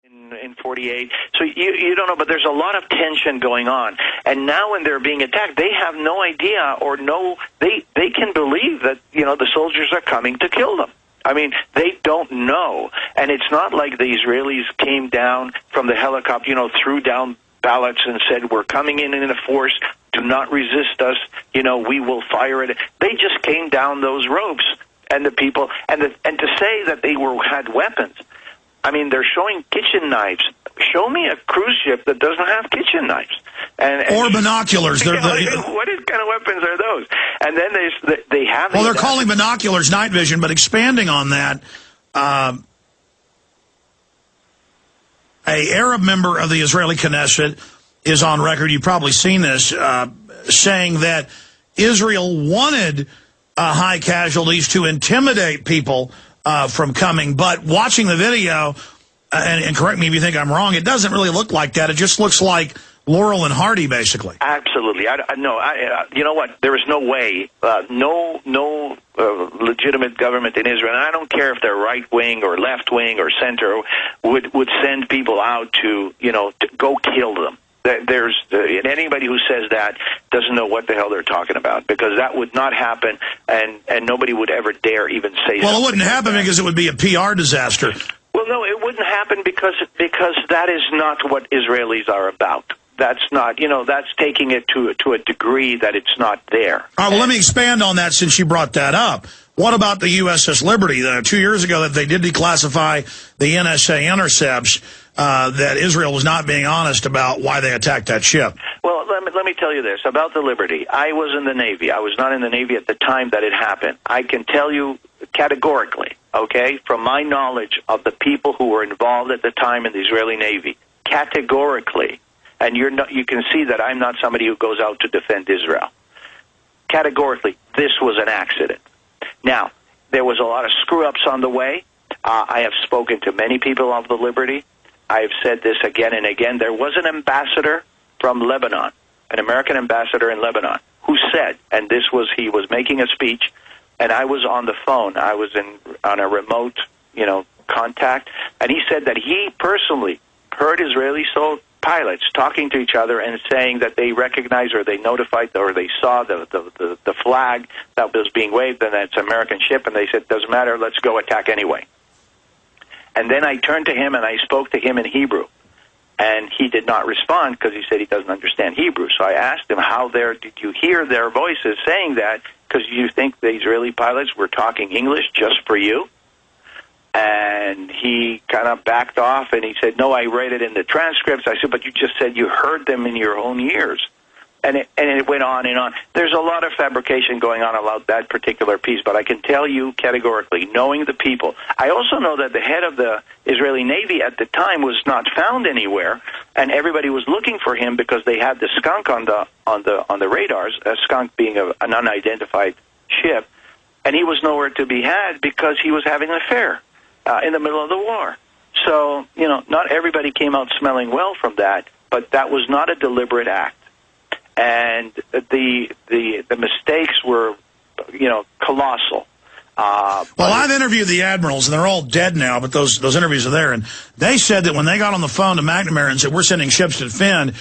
in 48. So you don't know, but there's a lot of tension going on. And now when they're being attacked, they have no idea or they can believe that, the soldiers are coming to kill them. I mean, they don't know. And it's not like the Israelis came down from the helicopter, threw down ballots and said, we're coming in a force, do not resist us, we will fire it. They just came down those ropes, and the people, and to say that they had weapons, I mean, they're showing kitchen knives. Show me a cruise ship that doesn't have kitchen knives. Or binoculars. What kind of weapons are those? And then they have... Well, they're calling binoculars night vision, but expanding on that, a Arab member of the Israeli Knesset is on record, you've probably seen this, saying that Israel wanted high casualties to intimidate people from coming, but watching the video, and correct me if you think I'm wrong, it doesn't really look like that. It just looks like Laurel and Hardy, basically. Absolutely. You know what? There is no way, no legitimate government in Israel, and I don't care if they're right-wing or left-wing or center, would send people out to go kill them. And anybody who says that doesn't know what the hell they're talking about, because that would not happen, and nobody would ever dare even say Well, it wouldn't happen because it would be a PR disaster. Well, no, it wouldn't happen because that is not what Israelis are about. That's not, that's taking it to a degree that it's not there. All right, well, let me expand on that since you brought that up. What about the USS Liberty? 2 years ago, that they did declassify the NSA intercepts, that Israel was not being honest about why they attacked that ship. Well, let me tell you this about the Liberty. I was in the Navy. I was not in the Navy at the time that it happened. I can tell you categorically, okay, from my knowledge of the people who were involved at the time in the Israeli Navy, categorically, and you can see that I'm not somebody who goes out to defend Israel. Categorically, this was an accident. Now, there was a lot of screw-ups on the way. I have spoken to many people of the Liberty. I have said this again and again. There was an ambassador from Lebanon, an American ambassador in Lebanon, who said, and he was making a speech, and I was on the phone. I was on a remote, contact, and he said that he personally heard Israeli pilots talking to each other and saying that they recognized or they notified or they saw the flag that was being waved and that it's an American ship, and they said, doesn't matter, let's go attack anyway. And then I turned to him and I spoke to him in Hebrew, and he did not respond because he said he doesn't understand Hebrew. So I asked him, did you hear their voices saying that? Because you think the Israeli pilots were talking English just for you? And he kind of backed off, and he said, no, I read it in the transcripts. I said, but you just said you heard them in your own ears. And it went on and on. There's a lot of fabrication going on about that particular piece, but I can tell you categorically, knowing the people. I also know that the head of the Israeli Navy at the time was not found anywhere, and everybody was looking for him because they had the skunk on the radars, a skunk being an unidentified ship, and he was nowhere to be had because he was having an affair in the middle of the war. So, not everybody came out smelling well from that, but that was not a deliberate act. And the mistakes were, colossal. Well, I've interviewed the admirals, and they're all dead now, but those interviews are there. And they said that when they got on the phone to McNamara and said, we're sending ships to defend,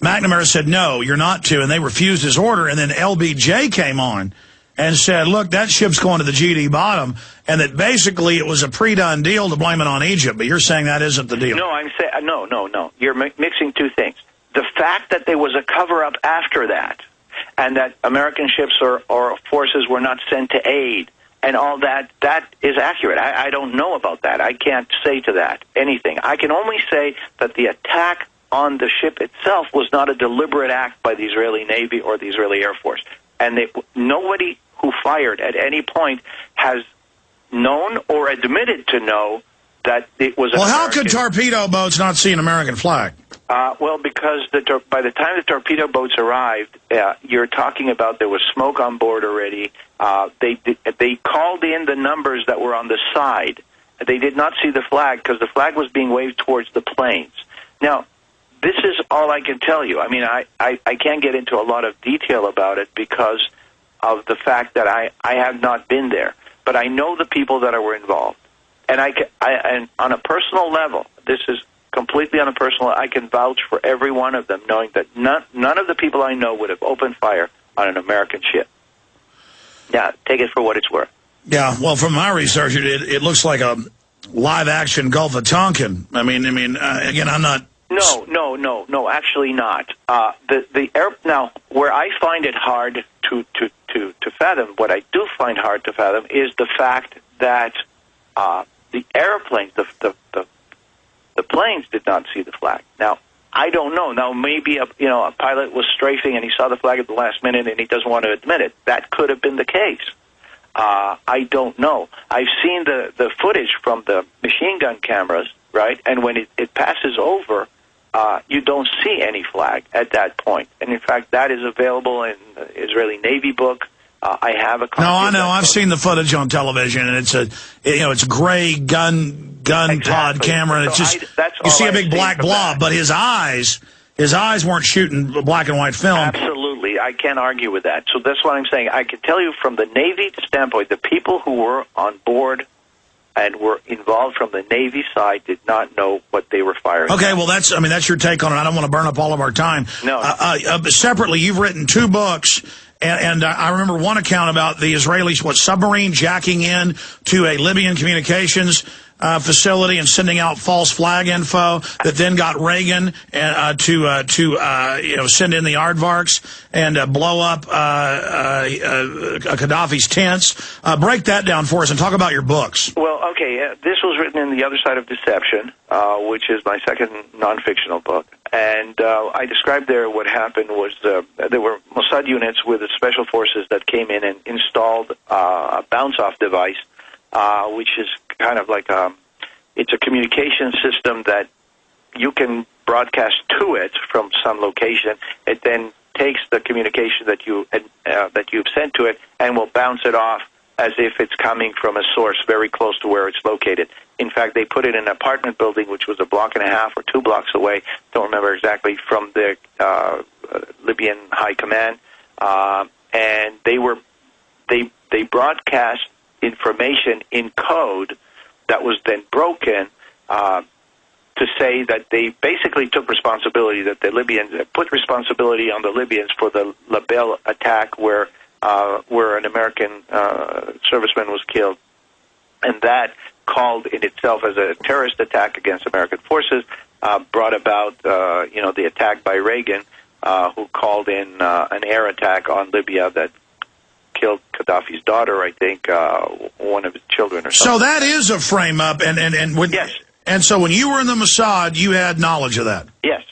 McNamara said, no, you're not to, and they refused his order. And then LBJ came on and said, look, that ship's going to the GD bottom, and that basically it was a pre-done deal to blame it on Egypt. But you're saying that isn't the deal. No, I'm saying no. You're mixing two things. The fact that there was a cover-up after that, and that American ships or forces were not sent to aid, and all that is accurate. I don't know about that. I can't say to that anything. I can only say that the attack on the ship itself was not a deliberate act by the Israeli Navy or the Israeli Air Force. And nobody who fired at any point has known or admitted to know that it was. Well, how could torpedo boats not see an American flag? Well, because by the time the torpedo boats arrived, you're talking about there was smoke on board already. They called in the numbers that were on the side. They did not see the flag because the flag was being waved towards the planes. Now, this is all I can tell you. I mean, I can't get into a lot of detail about it because of the fact that I have not been there. But I know the people that were involved. And and on a personal level, this is completely on a personal. I can vouch for every one of them, knowing that none of the people I know would have opened fire on an American ship. Yeah, take it for what it's worth. Yeah, well, from my research, it looks like a live-action Gulf of Tonkin. I mean, again, I'm not... No, actually not. Now, where I find it hard to fathom, what I do find hard to fathom is the fact that the airplanes, the planes did not see the flag. Now, I don't know. Now, maybe a pilot was strafing and he saw the flag at the last minute and he doesn't want to admit it. That could have been the case. I don't know. I've seen the footage from the machine gun cameras, right? And when it passes over, you don't see any flag at that point. And in fact, that is available in the Israeli Navy book. I have a copy. No, I know. I've seen the footage on television, and it's a gray gun pod camera, and it's just you see a big black blob, but his eyes weren't shooting black and white film. Absolutely, I can't argue with that. So that's what I'm saying. I can tell you from the Navy standpoint, the people who were on board and were involved from the Navy side did not know what they were firing. Okay, well, that's your take on it. I don't want to burn up all of our time. No. Separately, you've written 2 books, and I remember one account about the Israelis, submarine jacking in to a Libyan communications facility and sending out false flag info that then got Reagan to send in the aardvarks and blow up Gaddafi's tents. Break that down for us and talk about your books. Well, okay, this was written in The Other Side of Deception, which is my second non-fictional book. And I described there what happened was there were Mossad units with the special forces that came in and installed a bounce-off device, which is kind of like it's a communication system that you can broadcast to it from some location. It then takes the communication that you've sent to it and will bounce it off as if it's coming from a source very close to where it's located. In fact, they put it in an apartment building, which was a block and a half or 2 blocks away, don't remember exactly, from the Libyan High Command. And they broadcast information in code that was then broken to say that they basically took responsibility, that the Libyans put responsibility on the Libyans for the Label attack where an American serviceman was killed. And that, called in itself as a terrorist attack against American forces, brought about the attack by Reagan, who called in an air attack on Libya that killed Gaddafi's daughter, I think, one of his children or something. So that is a frame-up, yes. And so when you were in the Mossad, you had knowledge of that? Yes.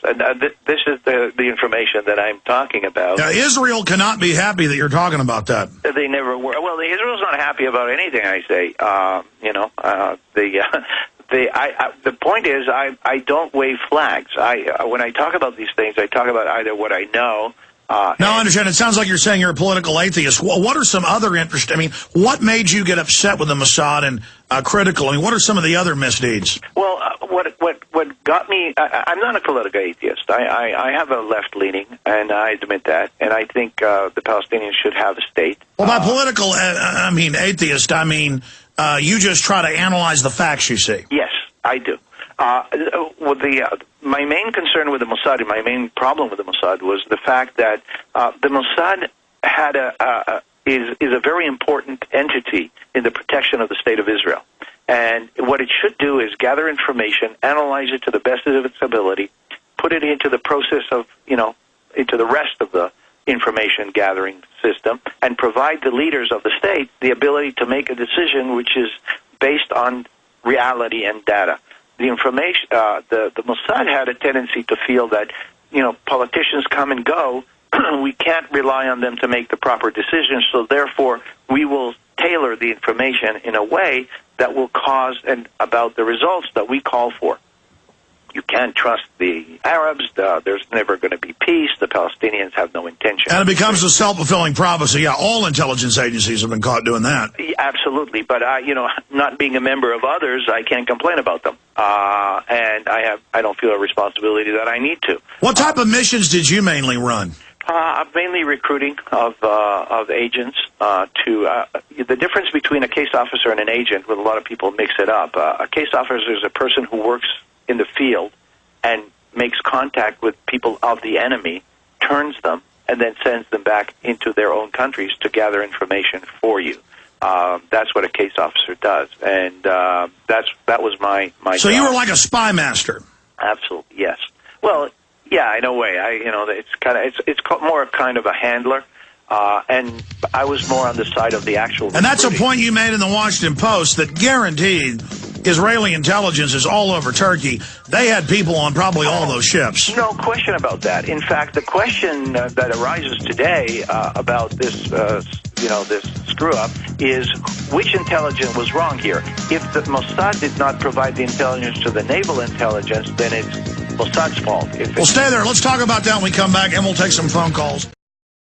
And this is the information that I'm talking about. Now, Israel cannot be happy that you're talking about that. They never were. Well, Israel's not happy about anything I say. The point is, I don't wave flags. When I talk about these things, I talk about either what I know. No, I understand. It sounds like you're saying you're a political atheist. What are some other interests? I mean, what made you get upset with the Mossad and critical? I mean, what are some of the other misdeeds? Well, what got me, I'm not a political atheist. I have a left leaning, and I admit that. And I think the Palestinians should have a state. Well, by political, I mean atheist, I mean you just try to analyze the facts you see. Yes, I do. My main concern with the Mossad, and my main problem with the Mossad, was the fact that the Mossad is a very important entity in the protection of the State of Israel. And what it should do is gather information, analyze it to the best of its ability, put it into the process of, into the rest of the information gathering system, and provide the leaders of the state the ability to make a decision which is based on reality and data. The information, the Mossad had a tendency to feel that, politicians come and go. We can't rely on them to make the proper decisions, so therefore we will tailor the information in a way that will cause about the results that we call for. You can't trust the Arabs. There's never going to be peace. The Palestinians have no intention. And it becomes a self-fulfilling prophecy. Yeah, all intelligence agencies have been caught doing that. Absolutely. But, not being a member of others, I can't complain about them. And I don't feel a responsibility that I need to. What type of missions did you mainly run? Mainly recruiting of agents to the difference between a case officer and an agent. With a lot of people mix it up. A case officer is a person who works in the field and makes contact with people of the enemy, turns them, and then sends them back into their own countries to gather information for you. That's what a case officer does, and that was my So job. you were like a spy master. Absolutely, yes. Well, yeah, in a way. It's more kind of a handler, and I was more on the side of the actual. And that's a point you made in the Washington Post that guaranteed Israeli intelligence is all over Turkey. They had people on probably all those ships. No question about that. In fact, the question that arises today about this, this screw-up is which intelligence was wrong here. If the Mossad did not provide the intelligence to the naval intelligence, then it's Mossad's fault. Well, stay there. Let's talk about that when we come back, and we'll take some phone calls.